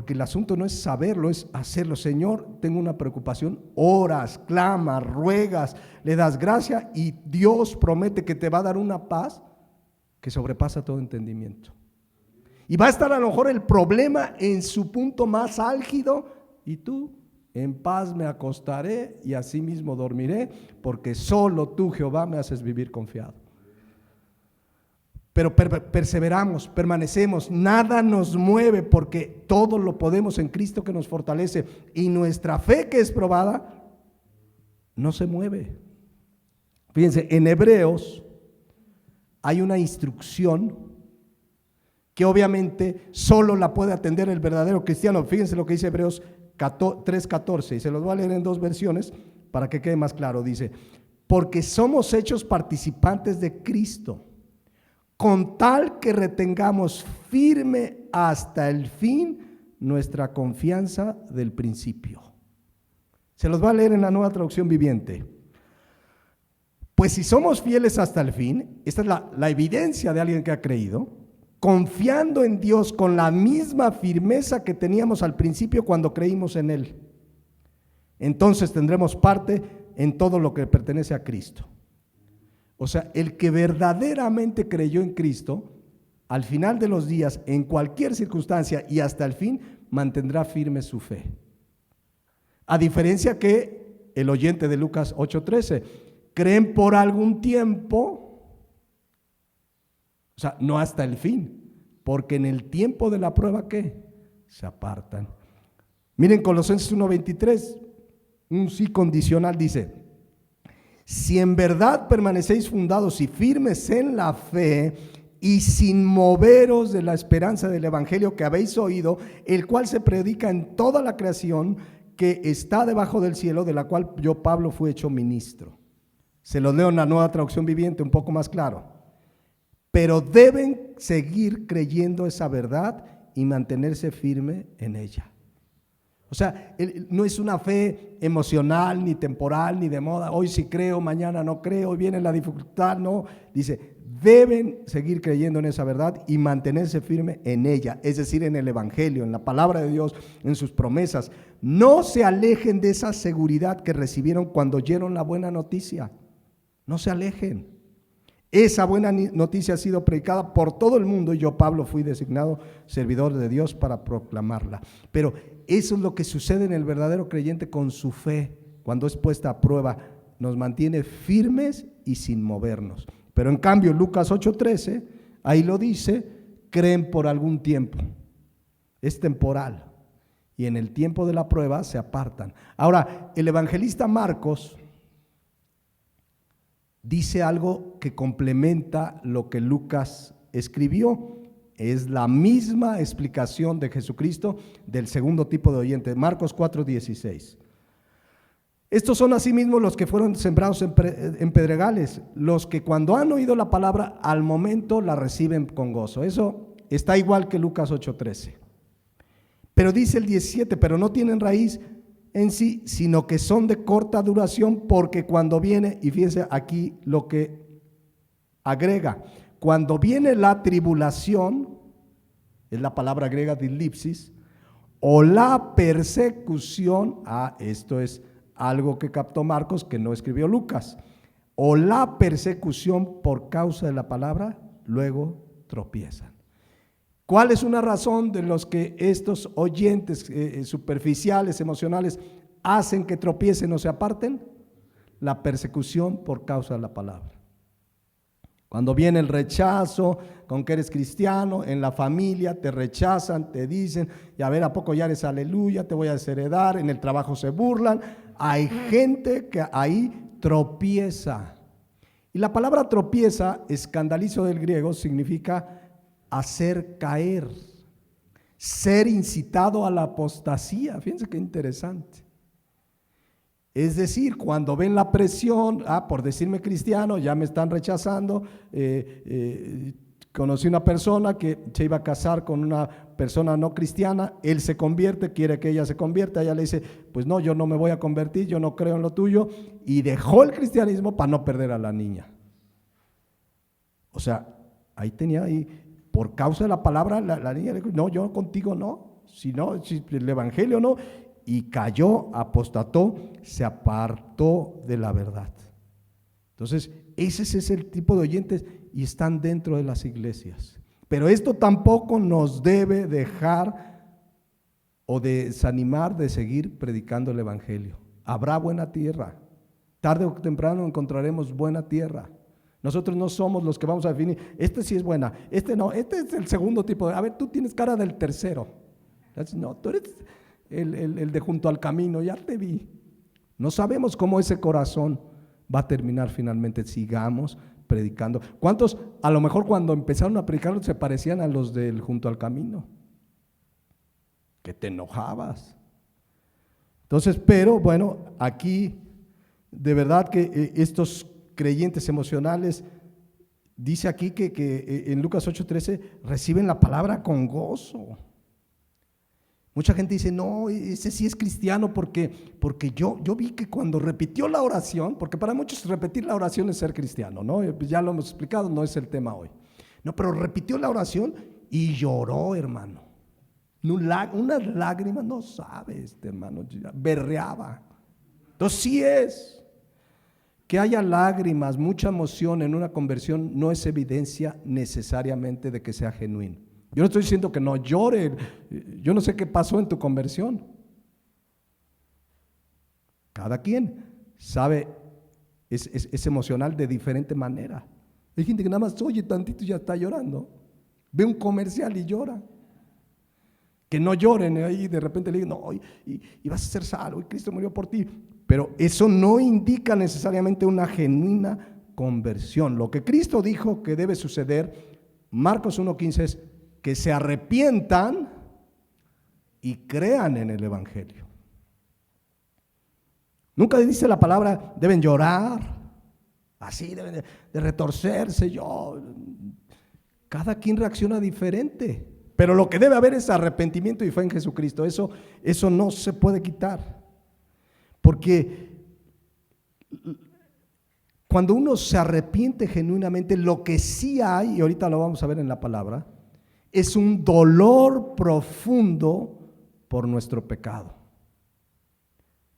Porque el asunto no es saberlo, es hacerlo. Señor, tengo una preocupación, oras, clamas, ruegas, le das gracia y Dios promete que te va a dar una paz que sobrepasa todo entendimiento. Y va a estar a lo mejor el problema en su punto más álgido y tú, en paz me acostaré y así mismo dormiré, porque solo tú, Jehová, me haces vivir confiado. Pero perseveramos, permanecemos, nada nos mueve porque todo lo podemos en Cristo que nos fortalece, y nuestra fe que es probada no se mueve. Fíjense, en Hebreos hay una instrucción que obviamente solo la puede atender el verdadero cristiano. Fíjense lo que dice Hebreos 3:14, y se los voy a leer en dos versiones para que quede más claro. Dice: porque somos hechos participantes de Cristo, con tal que retengamos firme hasta el fin nuestra confianza del principio. Se los voy a leer en la Nueva Traducción Viviente. Pues si somos fieles hasta el fin, esta es la evidencia de alguien que ha creído, confiando en Dios con la misma firmeza que teníamos al principio cuando creímos en Él, entonces tendremos parte en todo lo que pertenece a Cristo. O sea, el que verdaderamente creyó en Cristo, al final de los días, en cualquier circunstancia y hasta el fin, mantendrá firme su fe. A diferencia que el oyente de Lucas 8:13, creen por algún tiempo, o sea, no hasta el fin, porque en el tiempo de la prueba, ¿qué? Se apartan. Miren Colosenses 1:23, un sí condicional, dice: si en verdad permanecéis fundados y firmes en la fe y sin moveros de la esperanza del evangelio que habéis oído, el cual se predica en toda la creación que está debajo del cielo, de la cual yo, Pablo, fui hecho ministro. Se los leo en la Nueva Traducción Viviente, un poco más claro. Pero deben seguir creyendo esa verdad y mantenerse firme en ella. O sea, no es una fe emocional, ni temporal, ni de moda. Hoy sí creo, mañana no creo, hoy viene la dificultad. No, dice, deben seguir creyendo en esa verdad y mantenerse firme en ella. Es decir, en el evangelio, en la palabra de Dios, en sus promesas. No se alejen de esa seguridad que recibieron cuando oyeron la buena noticia. No se alejen. Esa buena noticia ha sido predicada por todo el mundo y yo, Pablo, fui designado servidor de Dios para proclamarla. Pero eso es lo que sucede en el verdadero creyente con su fe. Cuando es puesta a prueba, nos mantiene firmes y sin movernos. Pero en cambio, Lucas 8:13, ahí lo dice, creen por algún tiempo. Es temporal. Y en el tiempo de la prueba se apartan. Ahora, el evangelista Marcos dice algo que complementa lo que Lucas escribió. Es la misma explicación de Jesucristo del segundo tipo de oyente. Marcos 4:16. Estos son asimismo los que fueron sembrados en pedregales, los que cuando han oído la palabra al momento la reciben con gozo. Eso está igual que Lucas 8:13. Pero dice el 17, pero no tienen raíz en sí, sino que son de corta duración, porque cuando viene, y fíjense aquí lo que agrega, cuando viene la tribulación, es la palabra griega dilipsis, o la persecución, esto es algo que captó Marcos que no escribió Lucas, o la persecución por causa de la palabra, luego tropiezan. ¿Cuál es una razón de los que estos oyentes superficiales, emocionales, hacen que tropiecen o se aparten? La persecución por causa de la palabra. Cuando viene el rechazo, con que eres cristiano, en la familia te rechazan, te dicen, y a ver, ¿a poco ya eres aleluya? Te voy a desheredar, en el trabajo se burlan. Hay gente que ahí tropieza. Y la palabra tropieza, escandalizo del griego, significa hacer caer, ser incitado a la apostasía. Fíjense qué interesante. Es decir, cuando ven la presión, por decirme cristiano, ya me están rechazando. Conocí una persona que se iba a casar con una persona no cristiana, él se convierte, quiere que ella se convierta, ella le dice, pues no, yo no me voy a convertir, yo no creo en lo tuyo, y dejó el cristianismo para no perder a la niña. O sea, por causa de la palabra, la niña le dijo, no, yo contigo no. si el evangelio no, y cayó, apostató, se apartó de la verdad. Entonces, ese es el tipo de oyentes y están dentro de las iglesias. Pero esto tampoco nos debe dejar o desanimar de seguir predicando el evangelio. Habrá buena tierra. Tarde o temprano encontraremos buena tierra. Nosotros no somos los que vamos a definir, este sí es buena, este no, este es el segundo tipo. A ver, tú tienes cara del tercero. No, tú eres el de junto al camino, ya te vi. No sabemos cómo ese corazón va a terminar finalmente. Sigamos predicando. ¿Cuántos a lo mejor cuando empezaron a predicar se parecían a los del junto al camino? Que te enojabas. Entonces, pero bueno, aquí de verdad que estos creyentes emocionales, dice aquí que en Lucas 8:13 reciben la palabra con gozo. Mucha gente dice, no, ese sí es cristiano porque yo vi que cuando repitió la oración, porque para muchos repetir la oración es ser cristiano, ¿no? Ya lo hemos explicado, no es el tema hoy. No, pero repitió la oración y lloró, hermano. Unas lágrimas, no sabe hermano, berreaba. Entonces sí es. Que haya lágrimas, mucha emoción en una conversión no es evidencia necesariamente de que sea genuino. Yo no estoy diciendo que no llore, yo no sé qué pasó en tu conversión. Cada quien sabe, es emocional de diferente manera. Hay gente que nada más oye tantito y ya está llorando. Ve un comercial y llora. Que no lloren ahí de repente le digan, no, y vas a ser salvo, y Cristo murió por ti. Pero eso no indica necesariamente una genuina conversión. Lo que Cristo dijo que debe suceder, Marcos 1:15, es que se arrepientan y crean en el evangelio. Nunca dice la palabra deben llorar, así deben de retorcerse. Cada quien reacciona diferente, pero lo que debe haber es arrepentimiento y fe en Jesucristo. Eso no se puede quitar. Porque cuando uno se arrepiente genuinamente, lo que sí hay, y ahorita lo vamos a ver en la palabra, es un dolor profundo por nuestro pecado.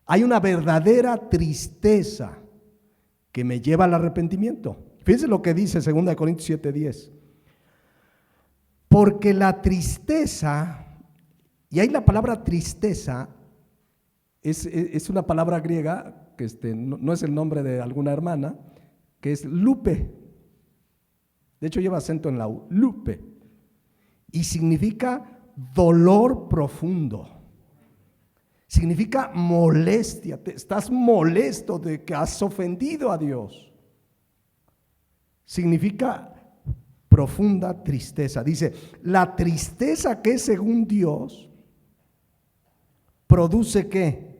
Hay una verdadera tristeza que me lleva al arrepentimiento. Fíjense lo que dice 2 Corintios 7:10. Porque la tristeza, y ahí la palabra tristeza, es una palabra griega, que no es el nombre de alguna hermana, que es lupe. De hecho lleva acento en la U, lupe. Y significa dolor profundo. Significa molestia. Estás molesto de que has ofendido a Dios. Significa profunda tristeza. Dice, la tristeza que es según Dios produce ¿qué?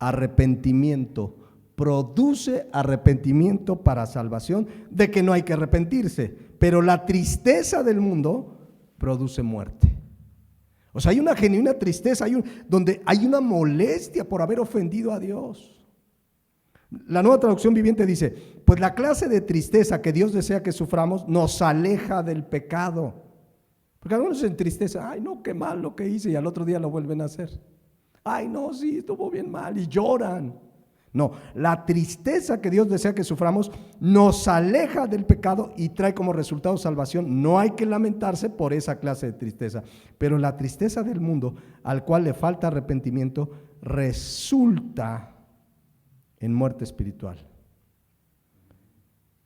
Arrepentimiento. Produce arrepentimiento para salvación, de que no hay que arrepentirse. Pero la tristeza del mundo produce muerte. O sea, hay una genuina tristeza, donde hay una molestia por haber ofendido a Dios. La Nueva Traducción Viviente dice, pues la clase de tristeza que Dios desea que suframos nos aleja del pecado. Porque algunos se entristecen, ay no, qué mal lo que hice, y al otro día lo vuelven a hacer. Ay no, sí, estuvo bien mal, y lloran. No, la tristeza que Dios desea que suframos nos aleja del pecado y trae como resultado salvación. No hay que lamentarse por esa clase de tristeza, pero la tristeza del mundo, al cual le falta arrepentimiento, resulta en muerte espiritual.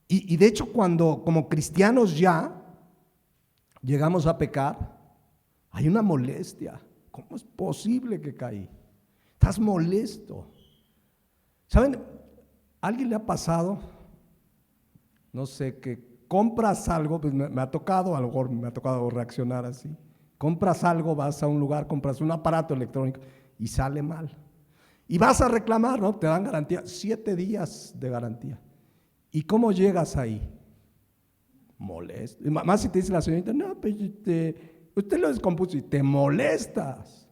Y de hecho, cuando como cristianos ya llegamos a pecar, hay una molestia. ¿Cómo es posible que caí? Estás molesto. ¿Saben? ¿A alguien le ha pasado? No sé, que compras algo, pues me ha tocado, a lo mejor me ha tocado reaccionar así. Compras algo, vas a un lugar, compras un aparato electrónico y sale mal. Y vas a reclamar, ¿no? Te dan garantía, 7 días de garantía. ¿Y cómo llegas ahí? Molesto. Más si te dice la señorita, no, pues usted lo descompuso y te molestas.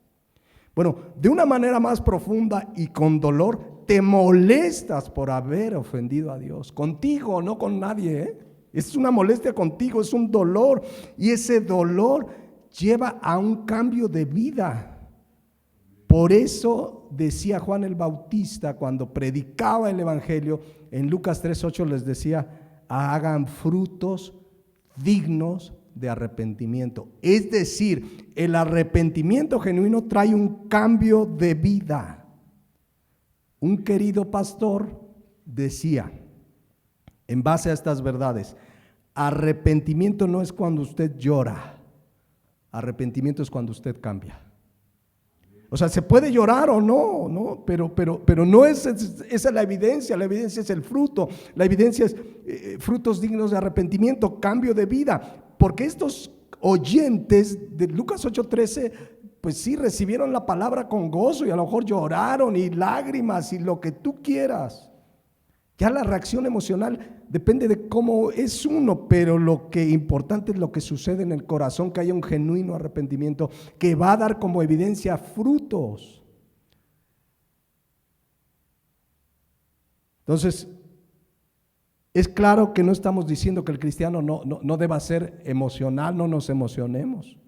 Bueno, de una manera más profunda y con dolor, te molestas por haber ofendido a Dios. Contigo, no con nadie, ¿eh? Es una molestia contigo, es un dolor. Y ese dolor lleva a un cambio de vida. Por eso decía Juan el Bautista cuando predicaba el Evangelio, en Lucas 3:8 les decía, hagan frutos dignos de arrepentimiento. Es decir, el arrepentimiento genuino trae un cambio de vida. Un querido pastor decía, en base a estas verdades, arrepentimiento no es cuando usted llora, arrepentimiento es cuando usted cambia. O sea, se puede llorar o no, pero no es esa es la evidencia es el fruto, la evidencia es frutos dignos de arrepentimiento, cambio de vida, porque estos oyentes de Lucas 8:13, pues sí recibieron la palabra con gozo y a lo mejor lloraron y lágrimas y lo que tú quieras. Ya la reacción emocional depende de cómo es uno, pero lo que importante es lo que sucede en el corazón, que haya un genuino arrepentimiento que va a dar como evidencia frutos. Entonces, es claro que no estamos diciendo que el cristiano no deba ser emocional, no nos emocionemos.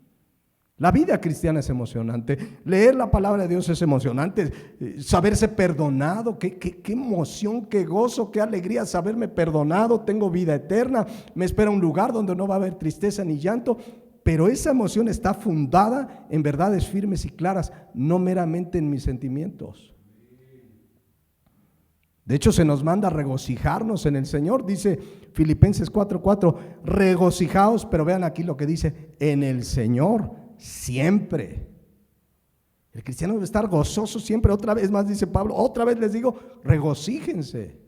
La vida cristiana es emocionante, leer la palabra de Dios es emocionante, saberse perdonado, qué emoción, qué gozo, qué alegría saberme perdonado, tengo vida eterna, me espera un lugar donde no va a haber tristeza ni llanto, pero esa emoción está fundada en verdades firmes y claras, no meramente en mis sentimientos. De hecho, se nos manda a regocijarnos en el Señor, dice Filipenses 4:4, regocijaos, pero vean aquí lo que dice, en el Señor. Siempre. El cristiano debe estar gozoso siempre. Otra vez más dice Pablo, otra vez les digo, regocíjense.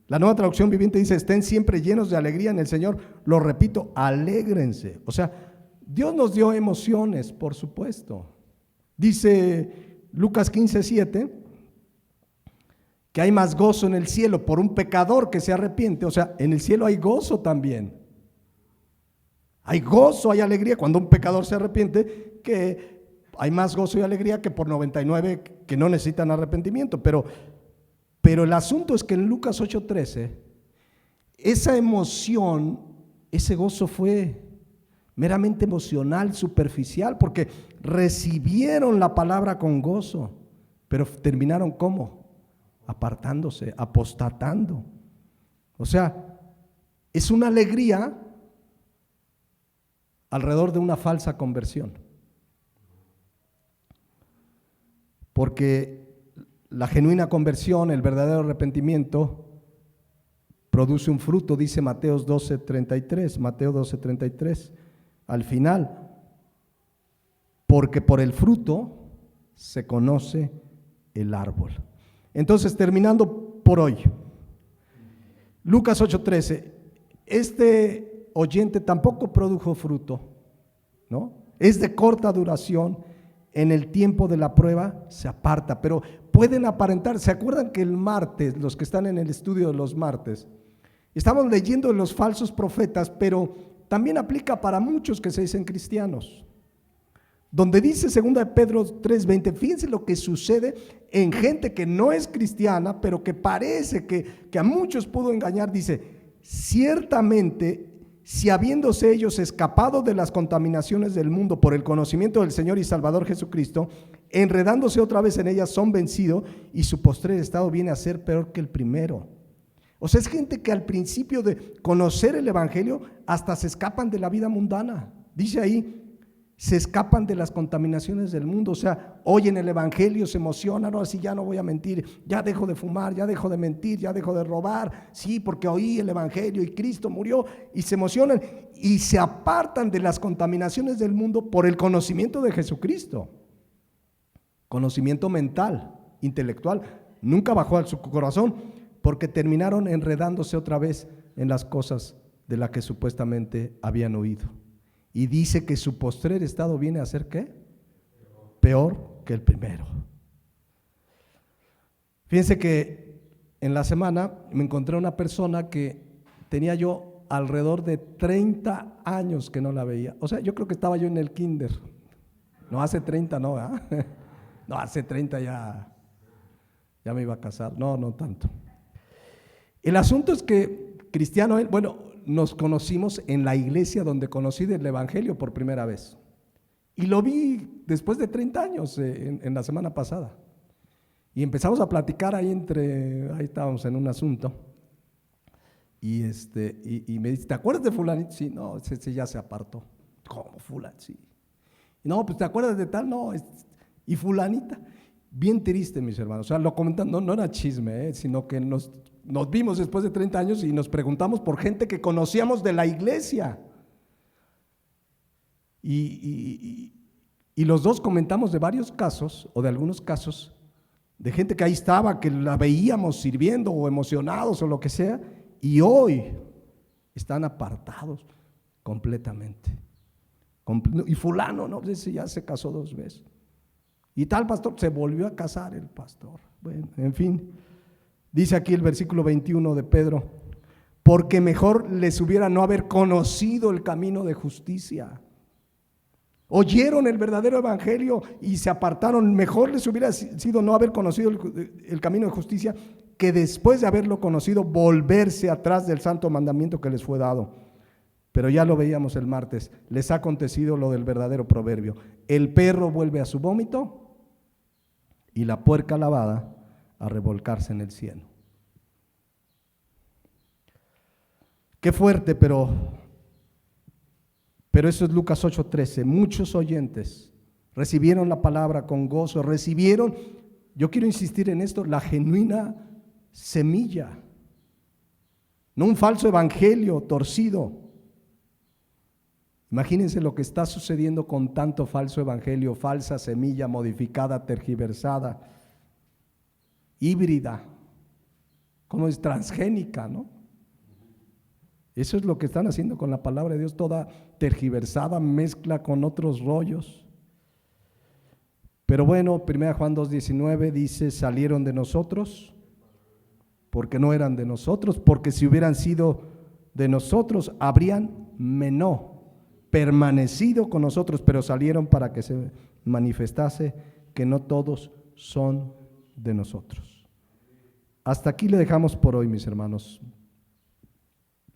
La Nueva Traducción Viviente dice, estén siempre llenos de alegría en el Señor. Lo repito, alégrense. O sea, Dios nos dio emociones, por supuesto. Dice Lucas 15:7 que hay más gozo en el cielo por un pecador que se arrepiente. O sea, en el cielo hay gozo también. Hay gozo, hay alegría cuando un pecador se arrepiente, que hay más gozo y alegría que por 99 que no necesitan arrepentimiento. Pero el asunto es que en Lucas 8:13, esa emoción, ese gozo fue meramente emocional, superficial, porque recibieron la palabra con gozo, pero terminaron ¿cómo? Apartándose, apostatando. O sea, es una alegría alrededor de una falsa conversión, porque la genuina conversión, el verdadero arrepentimiento produce un fruto, dice Mateo 12:33, al final, porque por el fruto se conoce el árbol. Entonces, terminando por hoy, Lucas 8:13, este oyente tampoco produjo fruto, ¿no? Es de corta duración, en el tiempo de la prueba se aparta, pero pueden aparentar. ¿Se acuerdan que el martes, los que están en el estudio de los martes, estamos leyendo los falsos profetas, pero también aplica para muchos que se dicen cristianos? Donde dice 2 de Pedro 3:20, fíjense lo que sucede en gente que no es cristiana, pero que parece que a muchos pudo engañar. Dice, ciertamente, si habiéndose ellos escapado de las contaminaciones del mundo por el conocimiento del Señor y Salvador Jesucristo, enredándose otra vez en ellas, son vencidos y su postrer estado viene a ser peor que el primero. O sea, es gente que al principio de conocer el Evangelio hasta se escapan de la vida mundana. Dice ahí, se escapan de las contaminaciones del mundo. O sea, oyen el Evangelio, se emocionan, ahora sí ya no voy a mentir, ya dejo de fumar, ya dejo de mentir, ya dejo de robar, sí, porque oí el Evangelio y Cristo murió, y se emocionan y se apartan de las contaminaciones del mundo por el conocimiento de Jesucristo. Conocimiento mental, intelectual, nunca bajó a su corazón, porque terminaron enredándose otra vez en las cosas de las que supuestamente habían oído. Y dice que su postrer estado viene a ser ¿qué? Peor que el primero. Fíjense que en la semana me encontré una persona que tenía yo alrededor de 30 años que no la veía. O sea, yo creo que estaba yo en el kinder. No, hace 30 no, ¿eh? No, hace 30 ya me iba a casar. No tanto. El asunto es que Cristiano, bueno, nos conocimos en la iglesia donde conocí del Evangelio por primera vez. Y lo vi después de 30 años en la semana pasada. Y empezamos a platicar ahí estábamos en un asunto. Y me dice, ¿te acuerdas de fulanito? Sí, no, ese ya se apartó. ¿Cómo fulanito? Sí. No, pues ¿te acuerdas de tal? No, y fulanita. Bien triste, mis hermanos. O sea, lo comentan, no era chisme, sino que nos vimos después de 30 años y nos preguntamos por gente que conocíamos de la iglesia. Y los dos comentamos de varios casos, o de algunos casos, de gente que ahí estaba, que la veíamos sirviendo o emocionados o lo que sea, y hoy están apartados completamente. Y fulano, no, ese ya se casó 2 veces. Y tal pastor, se volvió a casar el pastor. Bueno, en fin, dice aquí el versículo 21 de Pedro, porque mejor les hubiera no haber conocido el camino de justicia. Oyeron el verdadero evangelio y se apartaron. Mejor les hubiera sido no haber conocido el camino de justicia que después de haberlo conocido volverse atrás del santo mandamiento que les fue dado. Pero ya lo veíamos el martes, les ha acontecido lo del verdadero proverbio: el perro vuelve a su vómito y la puerca lavada a revolcarse en el cieno. Qué fuerte, pero eso es Lucas 8:13. Muchos oyentes recibieron la palabra con gozo, recibieron, yo quiero insistir en esto, la genuina semilla, no un falso evangelio torcido. Imagínense lo que está sucediendo con tanto falso evangelio, falsa semilla modificada, tergiversada, híbrida, como es transgénica, ¿no? Eso es lo que están haciendo con la palabra de Dios, toda tergiversada, mezcla con otros rollos. Pero bueno, 1 Juan 2:19 dice, salieron de nosotros porque no eran de nosotros, porque si hubieran sido de nosotros, habrían permanecido con nosotros, pero salieron para que se manifestase que no todos son de nosotros. Hasta aquí le dejamos por hoy, mis hermanos.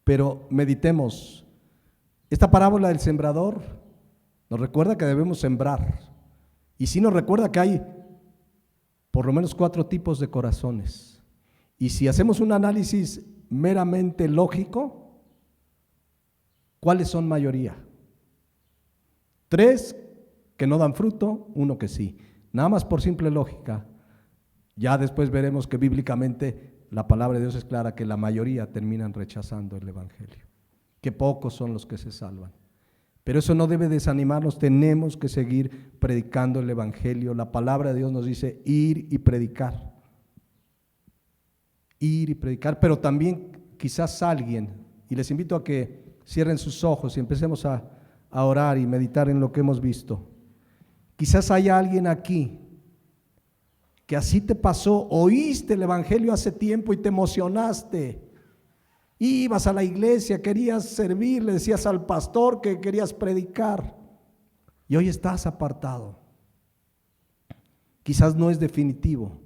Pero meditemos. Esta parábola del sembrador nos recuerda que debemos sembrar. Y sí nos recuerda que hay por lo menos 4 tipos de corazones. Y si hacemos un análisis meramente lógico, ¿cuáles son mayoría? 3 que no dan fruto, 1 que sí. Nada más por simple lógica. Ya después veremos que bíblicamente la palabra de Dios es clara, que la mayoría terminan rechazando el evangelio, que pocos son los que se salvan. Pero eso no debe desanimarnos, tenemos que seguir predicando el evangelio. La palabra de Dios nos dice ir y predicar. Ir y predicar, pero también quizás alguien, y les invito a que cierren sus ojos y empecemos a orar y meditar en lo que hemos visto. Quizás haya alguien aquí que así te pasó, oíste el evangelio hace tiempo y te emocionaste, ibas a la iglesia, querías servir, le decías al pastor que querías predicar y hoy estás apartado. Quizás no es definitivo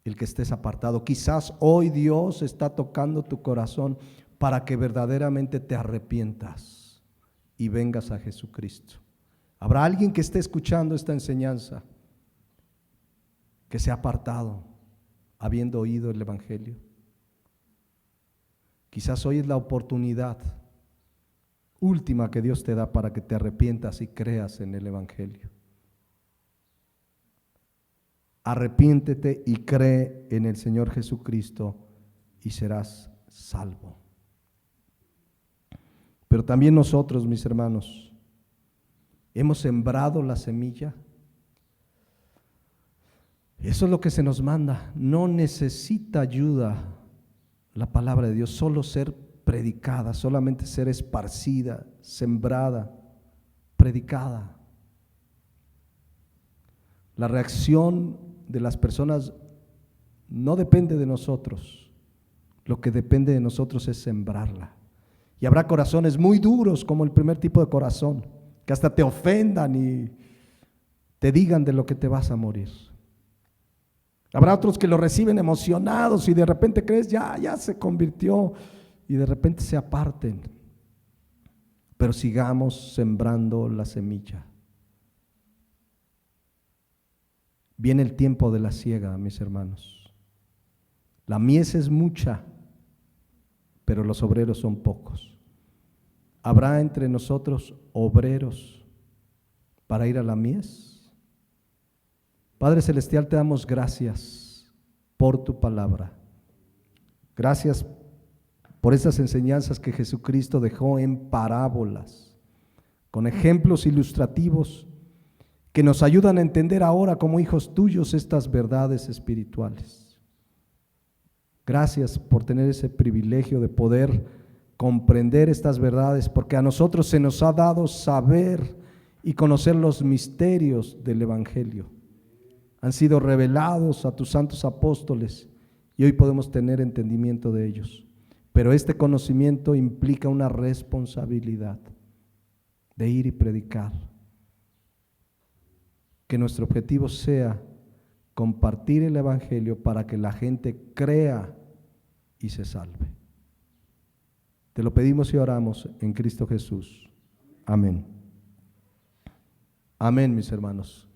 el que estés apartado, quizás hoy Dios está tocando tu corazón para que verdaderamente te arrepientas y vengas a Jesucristo. ¿Habrá alguien que esté escuchando esta enseñanza que se ha apartado habiendo oído el evangelio? Quizás hoy es la oportunidad última que Dios te da para que te arrepientas y creas en el evangelio. Arrepiéntete y cree en el Señor Jesucristo y serás salvo. Pero también nosotros, mis hermanos, hemos sembrado la semilla. Eso es lo que se nos manda. No necesita ayuda la palabra de Dios, solo ser predicada, solamente ser esparcida, sembrada, predicada. La reacción de las personas no depende de nosotros, lo que depende de nosotros es sembrarla. Y habrá corazones muy duros, como el primer tipo de corazón, que hasta te ofendan y te digan de lo que te vas a morir. Habrá otros que lo reciben emocionados y de repente crees ya se convirtió y de repente se aparten. pero sigamos sembrando la semilla. Viene el tiempo de la siega, mis hermanos. La mies es mucha, pero los obreros son pocos. ¿Habrá entre nosotros obreros para ir a la mies? Padre Celestial, te damos gracias por tu palabra. Gracias por esas enseñanzas que Jesucristo dejó en parábolas, con ejemplos ilustrativos que nos ayudan a entender ahora como hijos tuyos estas verdades espirituales. Gracias por tener ese privilegio de poder comprender estas verdades, porque a nosotros se nos ha dado saber y conocer los misterios del Evangelio. Han sido revelados a tus santos apóstoles y hoy podemos tener entendimiento de ellos. Pero este conocimiento implica una responsabilidad de ir y predicar. Que nuestro objetivo sea compartir el Evangelio para que la gente crea y se salve. Te lo pedimos y oramos en Cristo Jesús. Amén. Amén, mis hermanos.